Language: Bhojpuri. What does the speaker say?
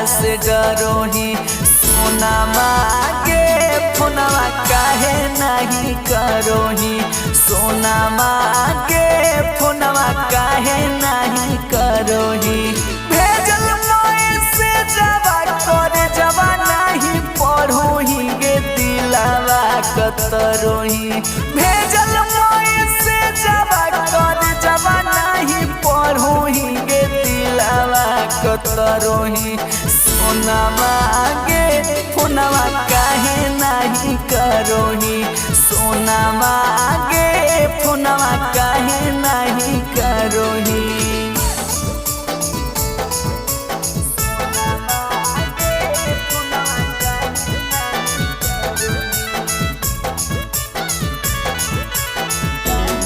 से डरोही सोना मांगे फोनवा काहे नहीं करोही सोना मांगे फोनवा काहे नहीं करोही भेजल मोए से जवा कर जवा नहीं पढ़ोही गे दिलावा कतरोही भेजल मोए से जवा कर जवा नहीं पढ़ोही गे दिलावा कतरोही सोना मांगे फोनवा काहे नहीं करोही सोना मांगे